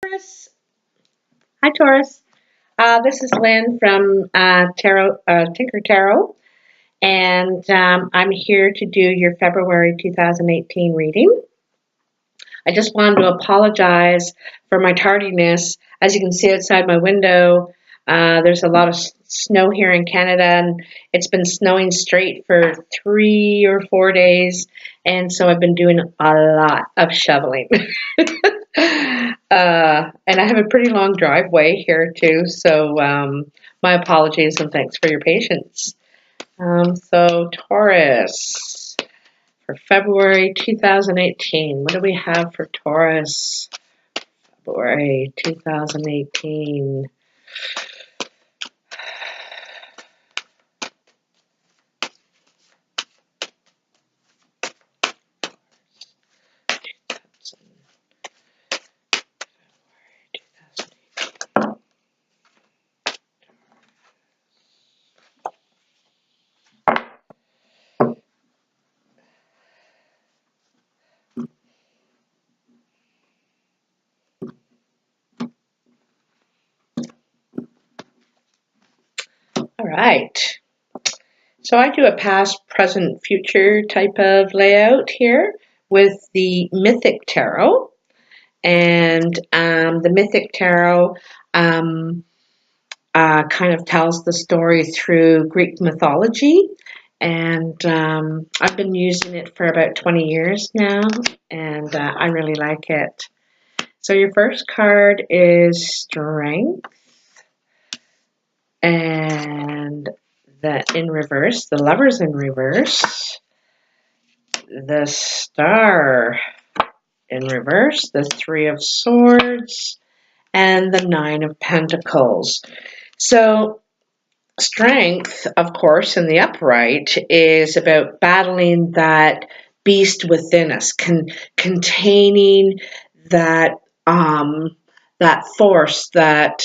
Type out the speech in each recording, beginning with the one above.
Taurus. Hi, Taurus. This is Lynn from Tinker Tarot, and I'm here to do your February 2018 reading. I just wanted to apologize for my tardiness. As you can see outside my window, there's a lot of snow here in Canada, and it's been snowing straight for 3 or 4 days, and so I've been doing a lot of shoveling. And I have a pretty long driveway here too, so my apologies and thanks for your patience. So Taurus, for February 2018, what do we have for Taurus? February 2018. All right. So I do a past, present, future type of layout here with the Mythic Tarot. And the Mythic Tarot kind of tells the story through Greek mythology. And I've been using it for about 20 years now, and I really like it. So your first card is Strength, and in reverse, the Lovers in reverse, the Star in reverse, the Three of Swords, and the Nine of Pentacles. So Strength, of course, in the upright is about battling that beast within us, containing that that force, that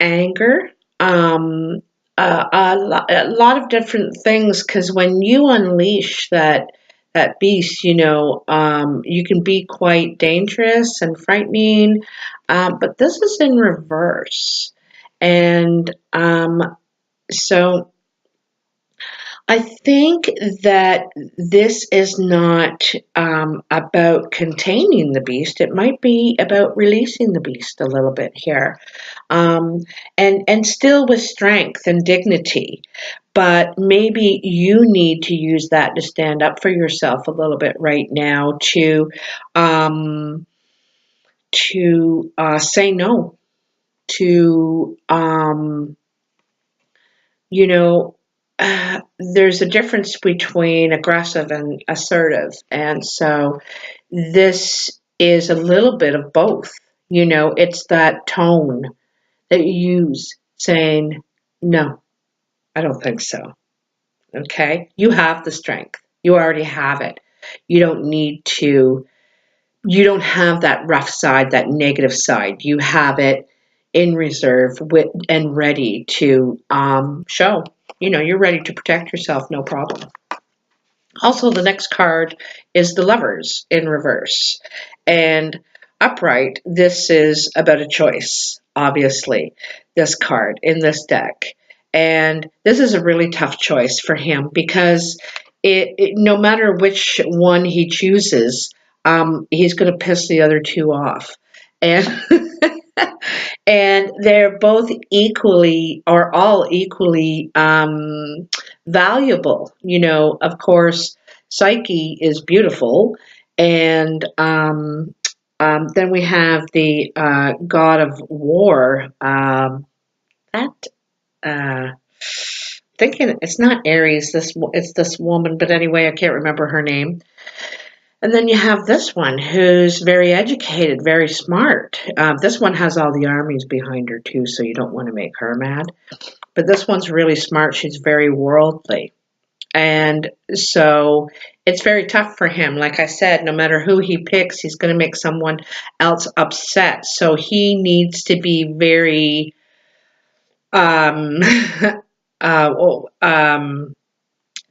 anger, a lot of different things. Because when you unleash that beast, you can be quite dangerous and frightening. But this is in reverse, and so I think that this is not about containing the beast. It might be about releasing the beast a little bit here, and still with strength and dignity. But maybe you need to use that to stand up for yourself a little bit right now um, to say no to you know, there's a difference between aggressive and assertive. And so this is a little bit of both. It's that tone that you use saying, no, I don't think so. Okay? You have the strength. You already have it. You don't need to, you don't have that rough side, that negative side. You have it in reserve and ready to show. You're ready to protect yourself, no problem. Also, the next card is the Lovers in reverse. And upright, this is about a choice, obviously, this card in this deck. And this is a really tough choice for him because no matter which one he chooses, he's going to piss the other two off. And and they're both equally, or all equally, valuable. Of course, Psyche is beautiful, and then we have the god of war. That thinking it's not Aries. It's this woman, but anyway, I can't remember her name. And then you have this one who's very educated, very smart. This one has all the armies behind her too, so you don't want to make her mad. But this one's really smart. She's very worldly. And so it's very tough for him. Like I said, no matter who he picks, he's going to make someone else upset. So he needs to be very um,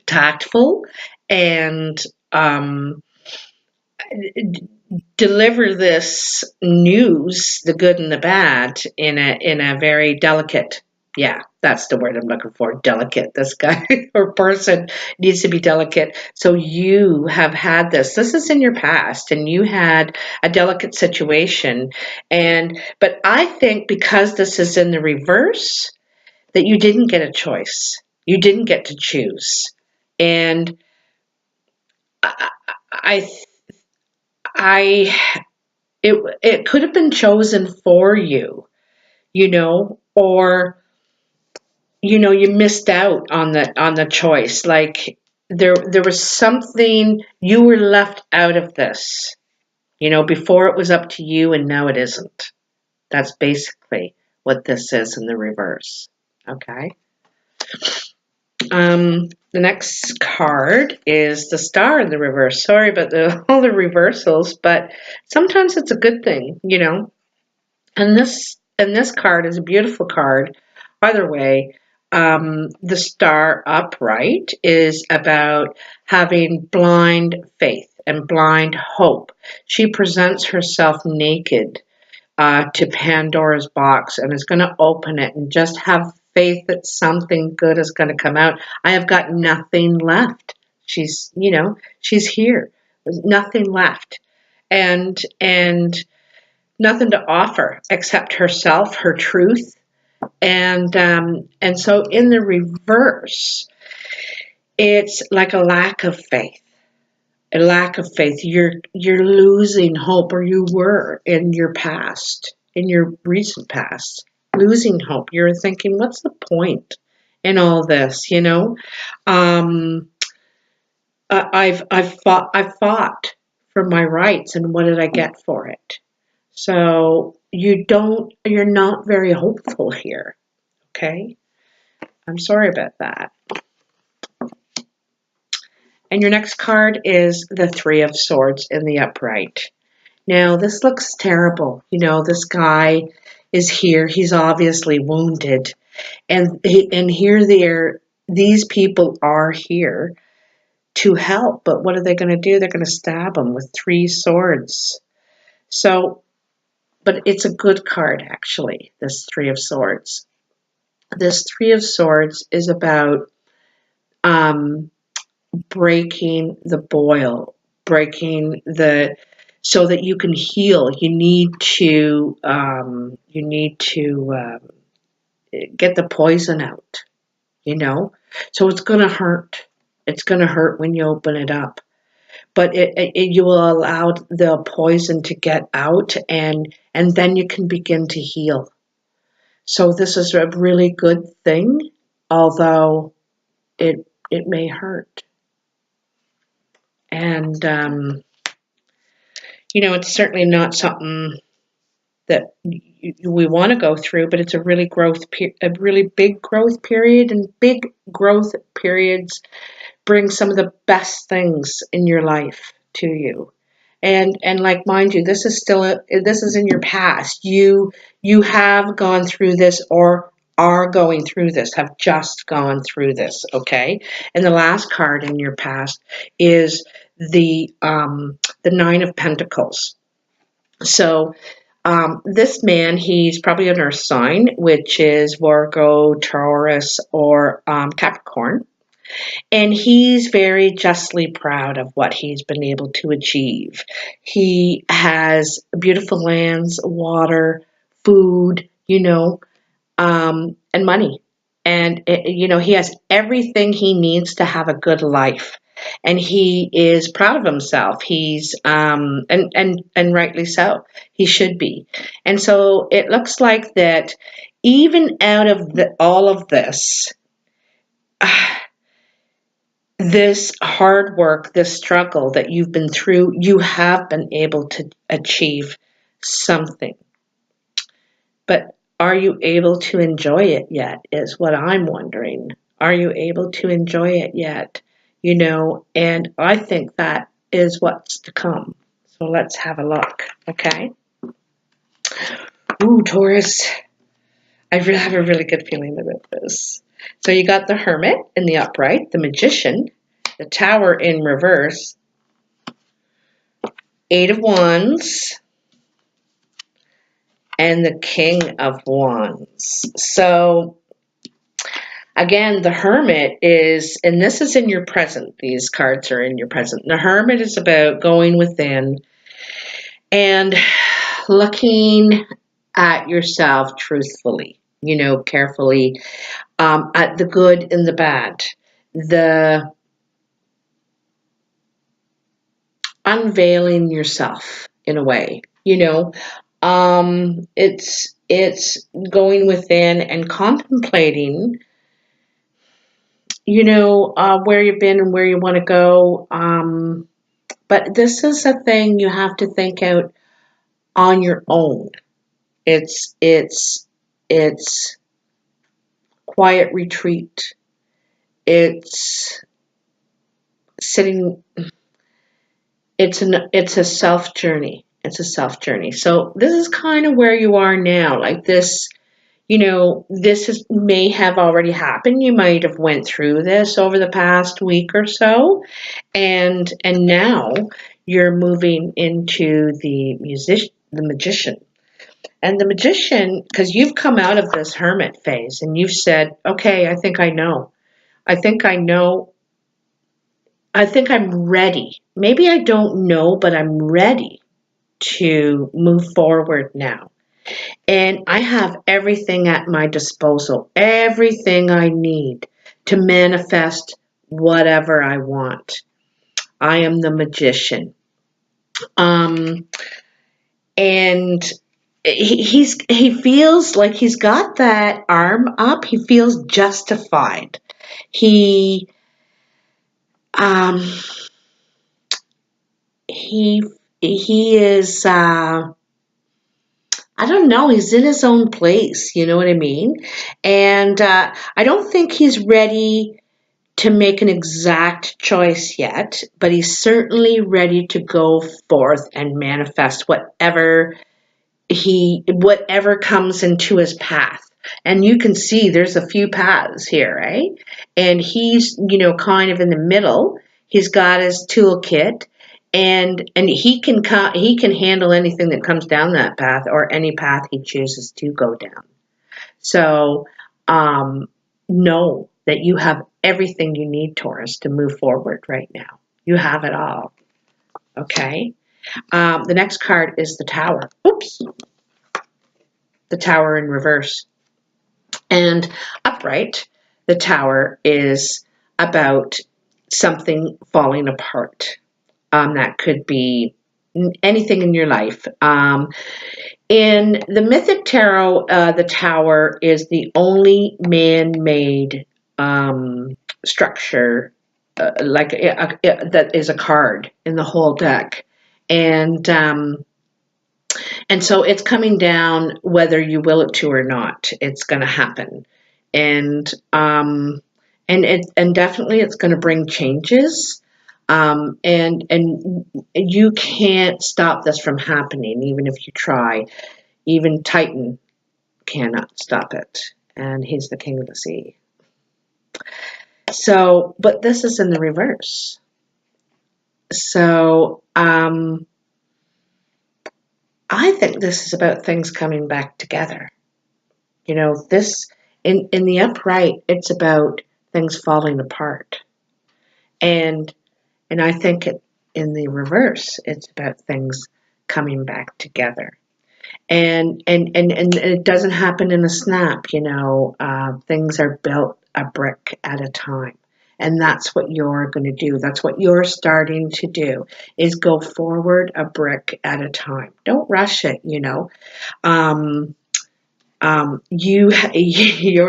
tactful and deliver this news, the good and the bad, in a very delicate, yeah, that's the word I'm looking for, delicate. This guy or person needs to be delicate. So you have had this is in your past, and you had a delicate situation. But I think because this is in the reverse, that you didn't get a choice. You didn't get to choose. And I, I, I it could have been chosen for you, or you missed out on the choice. Like there was something, you were left out of this. Before it was up to you, and now it isn't. That's basically what this is in the reverse. Okay. The next card is the Star in the reverse. Sorry about all the reversals, but sometimes it's a good thing. And this card is a beautiful card. Either way, the Star upright is about having blind faith and blind hope. She presents herself naked to Pandora's box and is going to open it and just have faith that something good is going to come out. I have got nothing left. She's here. There's nothing left. And nothing to offer except herself, her truth. And so in the reverse, it's like a lack of faith. A lack of faith. You're losing hope, or you were in your past, in your recent past, losing hope. You're thinking, what's the point in all this? Um, I've fought for my rights, and what did I get for it? So you're not very hopeful here. Okay, I'm sorry about that. And your next card is the Three of Swords in the upright. Now, this looks terrible. This guy is here. He's obviously wounded. And these people are here to help. But what are they going to do? They're going to stab him with three swords. So, but it's a good card, actually, this Three of Swords. This Three of Swords is about breaking the boil, so that you can heal. You need to get the poison out. So it's going to hurt. It's going to hurt when you open it up, but you will allow the poison to get out, and then you can begin to heal. So this is a really good thing, although it may hurt. And it's certainly not something that we want to go through, but it's a really big growth period, and big growth periods bring some of the best things in your life to you. And like, mind you, this is in your past. You have gone through this, or are going through this, have just gone through this. Okay. And the last card in your past is the Nine of Pentacles. So this man, he's probably an earth sign, which is Virgo, Taurus, or Capricorn. And he's very justly proud of what he's been able to achieve. He has beautiful lands, water, food, and money. And, he has everything he needs to have a good life. And he is proud of himself. He's, and rightly so. He should be. And so it looks like that even out of all of this, this hard work, this struggle that you've been through, you have been able to achieve something. But are you able to enjoy it yet, is what I'm wondering. Are you able to enjoy it yet? And I think that is what's to come. So let's have a look, okay? Ooh, Taurus. I have a really good feeling about this. So you got the Hermit in the upright, the Magician, the Tower in reverse, Eight of Wands, and the King of Wands. So again, the Hermit is, and this is in your present, these cards are in your present. The Hermit is about going within and looking at yourself truthfully, carefully, at the good and the bad, the unveiling yourself in a way, it's going within and contemplating, where you've been and where you want to go. But this is a thing you have to think out on your own. It's quiet retreat. It's sitting. It's a self journey. It's a self journey. So this is kind of where you are now. Like this, may have already happened. You might have went through this over the past week or so, and now you're moving into the magician. And the magician, because you've come out of this hermit phase and you've said, okay, I think I know. I think I know. I think I'm ready. Maybe I don't know, but I'm ready to move forward now. And I have everything at my disposal, everything I need to manifest whatever I want. I am the magician. And he feels like he's got that arm up. He feels justified. He um he he is I don't know, he's in his own place, you know what I mean? And I don't think he's ready to make an exact choice yet, but he's certainly ready to go forth and manifest whatever comes into his path. And you can see there's a few paths here, right? And he's, kind of in the middle. He's got his toolkit, and he can handle anything that comes down that path, or any path he chooses to go down. So know that you have everything you need, Taurus, to move forward right now. You have it all. Okay. The next card is the Tower. Oops. The Tower in reverse. And upright, the Tower is about something falling apart. That could be anything in your life. In the Mythic Tarot, the Tower is the only man-made structure that is a card in the whole deck. And so it's coming down whether you will it to or not. It's going to happen, and definitely it's going to bring changes. And you can't stop this from happening, even if you try. Even Titan cannot stop it, and he's the king of the sea. So, but this is in the reverse. So, I think this is about things coming back together. This in the upright, it's about things falling apart. And I think in the reverse, it's about things coming back together. And it doesn't happen in a snap, things are built a brick at a time. And that's what you're going to do. That's what you're starting to do, is go forward a brick at a time. Don't rush it, you're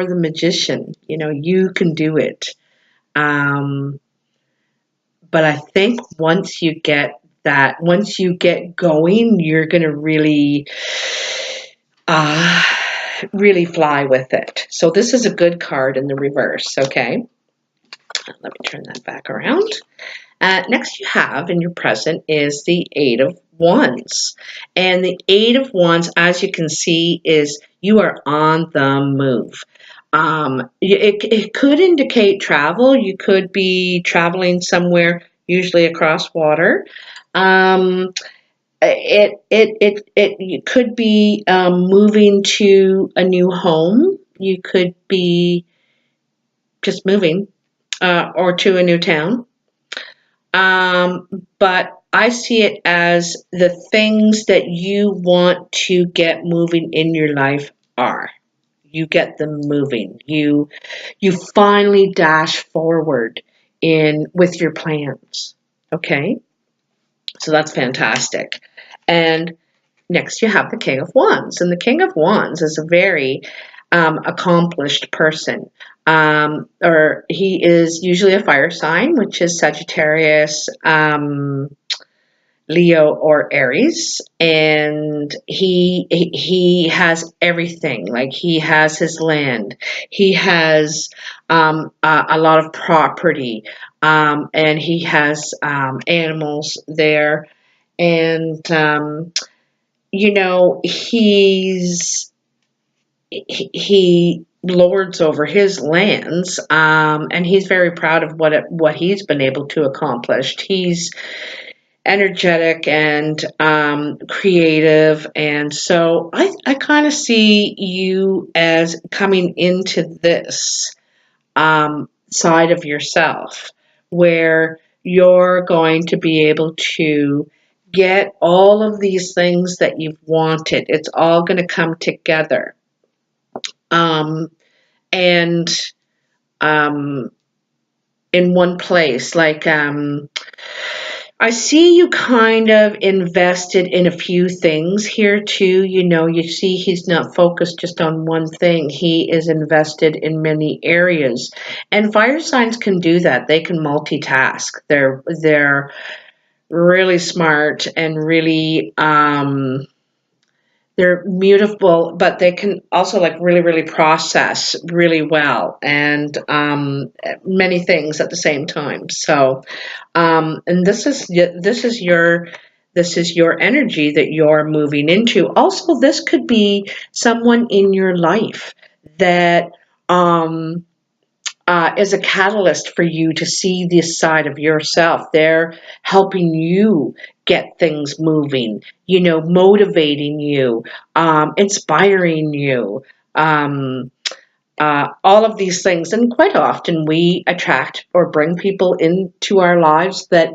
the magician, you can do it. But I think once you get going, you're going to really fly with it. So this is a good card in the reverse, okay? Let me turn that back around. Next you have in your present is the Eight of Wands. And the Eight of Wands, as you can see, is you are on the move. It could indicate travel. You could be traveling somewhere, usually across water. it could be moving to a new home. You could be just moving or to a new town. But I see it as the things that you want to get moving in your life are. You get them moving. You finally dash forward in with your plans. Okay? So that's fantastic. And next, you have the King of Wands. And the King of Wands is a very accomplished person. Or he is usually a fire sign, which is Sagittarius, Leo, or Aries. And he has everything. Like he has his land, he has a lot of property, and he has animals there. And he lords over his lands, and he's very proud of what he's been able to accomplish. He's energetic and creative, and so I kind of see you as coming into this side of yourself where you're going to be able to get all of these things that you've wanted. It's all going to come together. Um, and in one place, like I see you kind of invested in a few things here too. You see he's not focused just on one thing. He is invested in many areas. And fire signs can do that. They can multitask. They're really smart and really they're mutable, but they can also like really, really process really well and many things at the same time. So, and this is your energy that you're moving into. Also, this could be someone in your life that is a catalyst for you to see this side of yourself. They're helping you get things moving, motivating you, inspiring you, all of these things. And quite often we attract or bring people into our lives that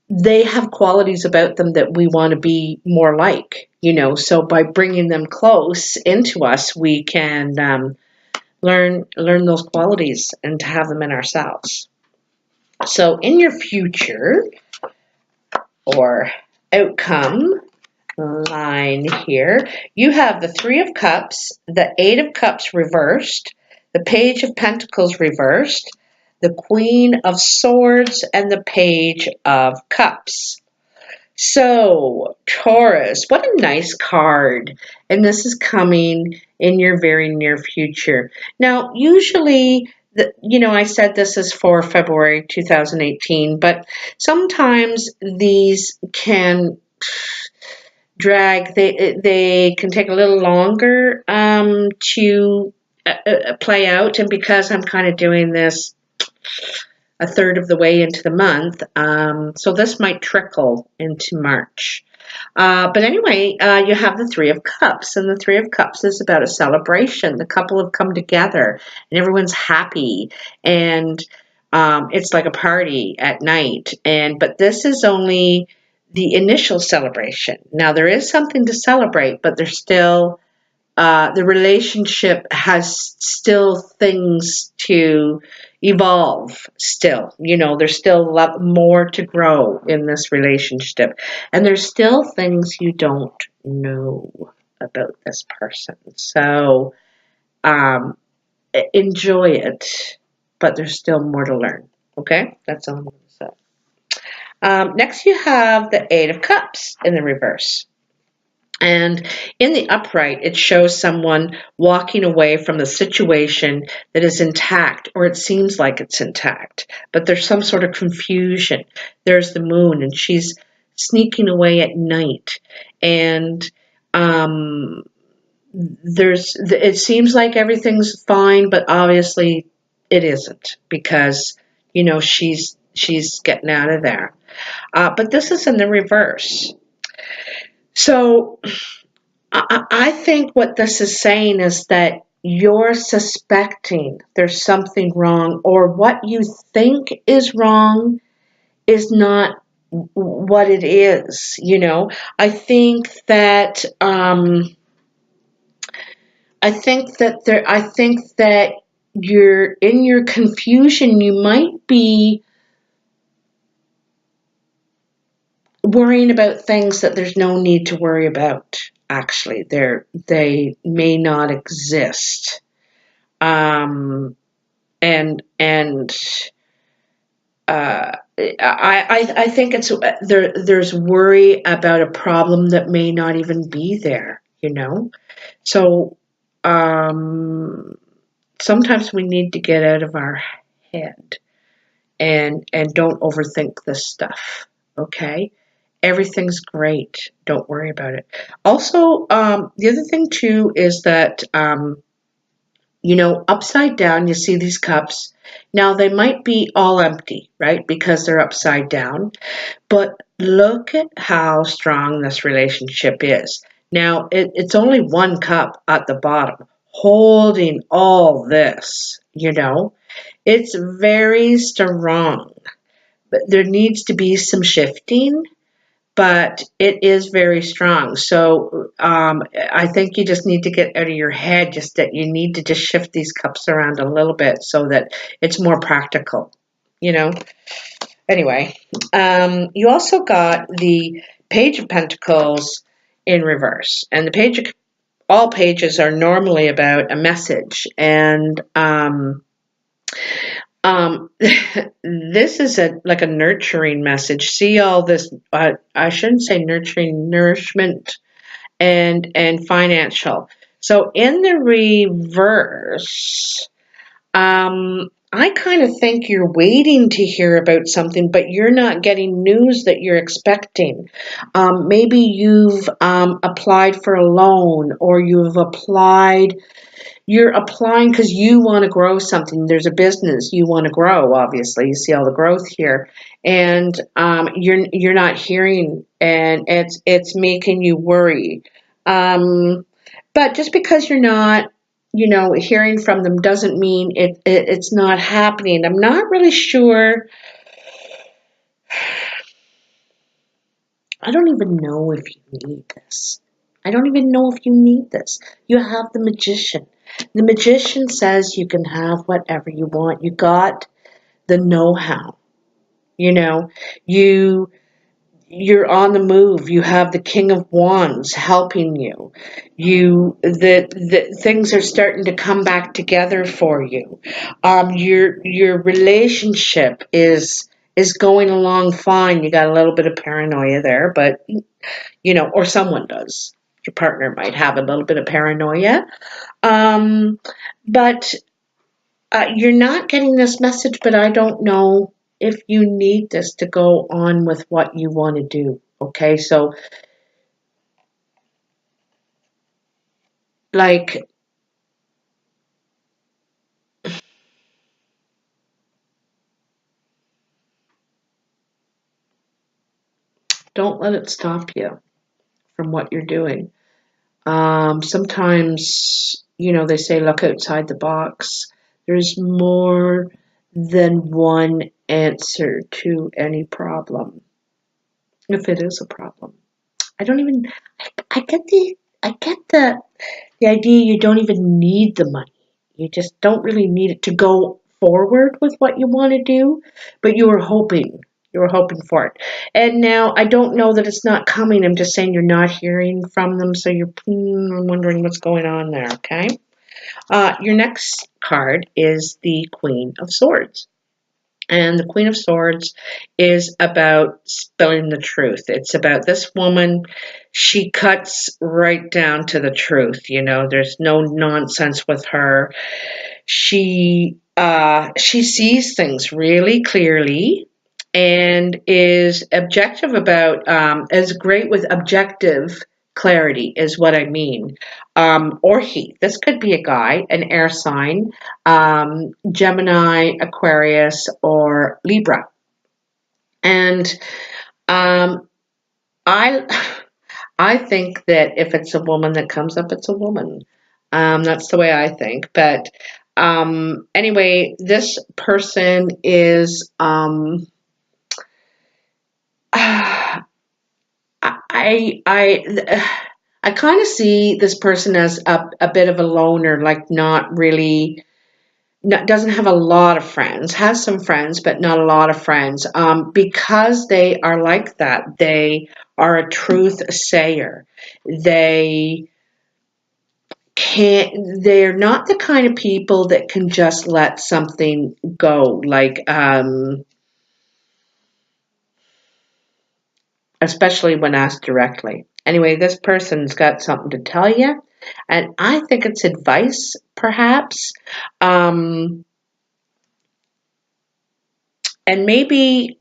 they have qualities about them that we want to be more like, so by bringing them close into us, we can learn those qualities and to have them in ourselves. So in your future or outcome line here, you have the Three of Cups, the Eight of Cups reversed, the Page of Pentacles reversed, the Queen of Swords, and the Page of Cups. So, Taurus, what a nice card. And this is coming in your very near future. Now, usually, I said this is for February 2018, but sometimes these can drag. They can take a little longer to play out. And because I'm kind of doing this a third of the way into the month, so this might trickle into March. But anyway, you have the Three of Cups, and the Three of Cups is about a celebration. The couple have come together, and everyone's happy, and it's like a party at night. But this is only the initial celebration. Now there is something to celebrate, but there's still the relationship has still things to evolve still. There's still a lot more to grow in this relationship. And there's still things you don't know about this person. So enjoy it, but there's still more to learn. Okay? That's all I'm going to say. Next, you have the Eight of Cups in the reverse. And in the upright, it shows someone walking away from the situation that is intact, or it seems like it's intact, but there's some sort of confusion. There's the moon, and she's sneaking away at night. And it seems like everything's fine, but obviously it isn't, because, she's getting out of there. But this is in the reverse. So I think what this is saying is that you're suspecting there's something wrong, or what you think is wrong is not what it is. I think that you're in your confusion. You might be worrying about things that there's no need to worry about. Actually, they may not exist. And I think there's worry about a problem that may not even be there. So sometimes we need to get out of our head and don't overthink this stuff. Okay? Everything's great. Don't worry about it. Also, the other thing too is that upside down, you see these cups. Now, they might be all empty, right? Because they're upside down. But look at how strong this relationship is. Now, it's only one cup at the bottom, holding all this. It's very strong. But there needs to be some shifting, but it is very strong. So I think you just need to get out of your head just that you need to just shift these cups around a little bit so that it's more practical, you know. Anyway, you also got the Page of Pentacles in reverse, and all pages are normally about a message, and this is like a nurturing message. See all this, I shouldn't say nurturing, nourishment and financial. So in the reverse, I kind of think you're waiting to hear about something, but you're not getting news that you're expecting. Maybe you've applied for a loan, or you're applying because you want to grow something. There's a business you want to grow. Obviously, you see all the growth here, and you're not hearing, and it's making you worry. But just because you're not, hearing from them doesn't mean it's not happening. I'm not really sure. I don't even know if you need this. I don't even know if you need this. You have the Magician. The Magician says you can have whatever you want. You got the know-how. You you're on the move. You have the King of Wands helping you. The things are starting to come back together for you. Your relationship is going along fine. You got a little bit of paranoia there, but or someone does. Your partner might have a little bit of paranoia. But you're not getting this message, but I don't know if you need this to go on with what you want to do. Okay, so like, don't let it stop you from what you're doing. Sometimes, they say look outside the box. There's more than one answer to any problem, if it is a problem. I don't even. I get the idea you don't even need the money. You just don't really need it to go forward with what you want to do, but you were hoping. You were hoping for it. And now I don't know that it's not coming. I'm just saying you're not hearing from them, so I'm wondering what's going on there, okay? Your next card is the Queen of Swords. And the Queen of Swords is about spilling the truth. It's about this woman. She cuts right down to the truth. There's no nonsense with her. She sees things really clearly and is objective is great with objective clarity is what I mean. Or he. This could be a guy, an air sign, Gemini, Aquarius, or Libra. And um, I I think that if it's a woman that comes up, it's a woman. That's the way I think. But anyway, this person is. I I kind of see this person as a bit of a loner, like not really, doesn't have a lot of friends, has some friends, but not a lot of friends. Because they are like that, they are a truth sayer. They they're not the kind of people that can just let something go, like, especially when asked directly. Anyway, this person's got something to tell you, and I think it's advice, perhaps. Um, and maybe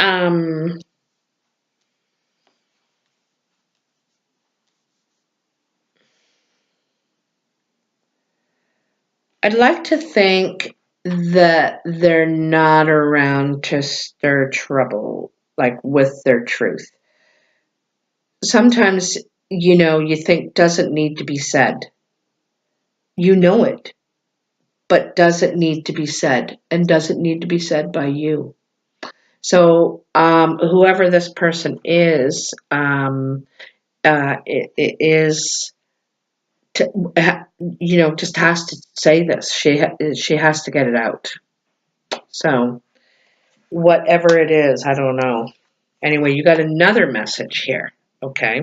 I'd like to think that they're not around to stir trouble, like with their truth. Sometimes, you think doesn't need to be said. You know it, but does it need to be said? And does it need to be said by you? So, whoever this person is, it is, to, just has to say this. She has to get it out. So, whatever it is, I don't know. Anyway, you got another message here. Okay.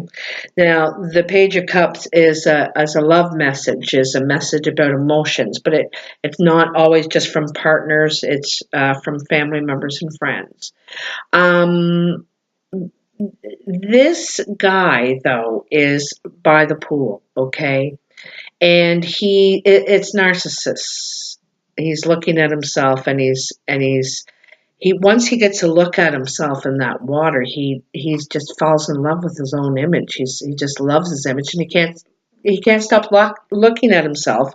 Now, the Page of Cups is as a love message, is a message about emotions, but it's not always just from partners. It's from family members and friends. Um, this guy, though, is by the pool. Okay, and it's narcissist. He's looking at himself, and he once he gets a look at himself in that water, he's just falls in love with his own image. He just loves his image, and he can't stop looking at himself.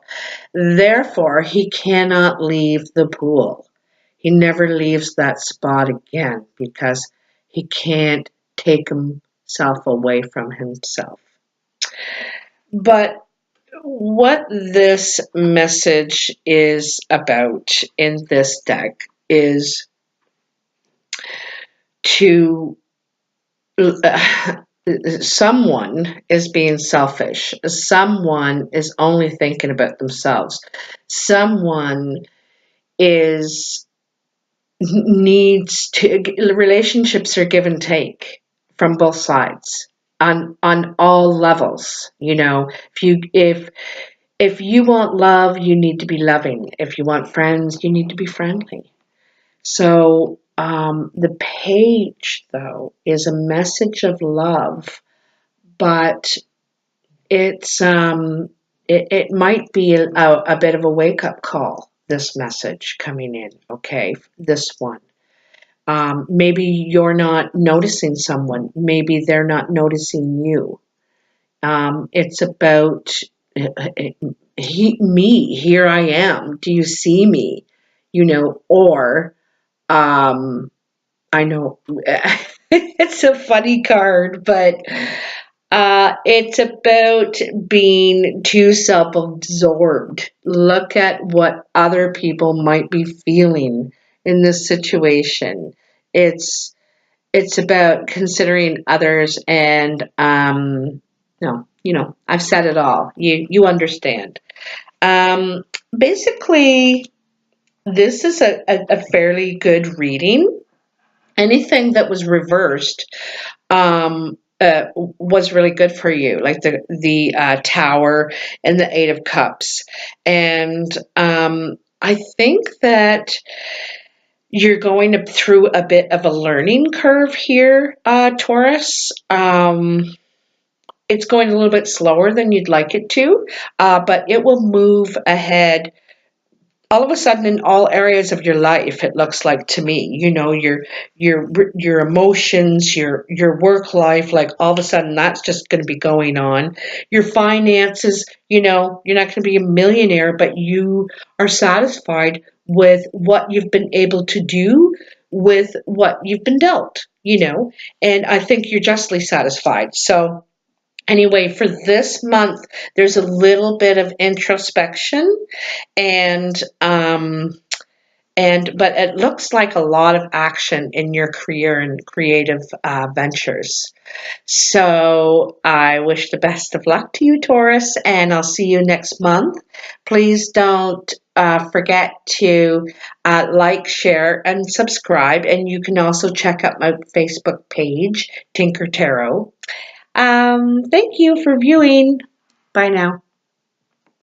Therefore, he cannot leave the pool. He never leaves that spot again because he can't take himself away from himself. But what this message is about in this deck is to someone is being selfish. Someone is only thinking about themselves. Someone is needs to relationships are give and take from both sides on all levels. If you want love, you need to be loving. If you want friends, you need to be friendly. So the page, though, is a message of love, but it might be a bit of a wake up call. This message coming in, okay, this one. Maybe you're not noticing someone. Maybe they're not noticing you. It's about me. Here I am. Do you see me? Or I know it's a funny card, but it's about being too self absorbed. Look at what other people might be feeling in this situation. It's it's about considering others and no, I've said it all. You understand. Um, Basically, this is a fairly good reading. Anything that was reversed was really good for you, like the Tower and the Eight of Cups, and I think that you're going through a bit of a learning curve here, Taurus. It's going a little bit slower than you'd like it to, but it will move ahead all of a sudden in all areas of your life. It looks like to me, your emotions, your work life, like all of a sudden that's just going to be going on. Your finances, you're not going to be a millionaire, but you are satisfied with what you've been able to do with what you've been dealt. And I think you're justly satisfied. So Anyway, for this month, there's a little bit of introspection and but it looks like a lot of action in your career and creative ventures. So I wish the best of luck to you, Taurus, and I'll see you next month. Please don't forget to like, share, and subscribe. And you can also check out my Facebook page, Tinker Tarot. Thank you for viewing. Bye now.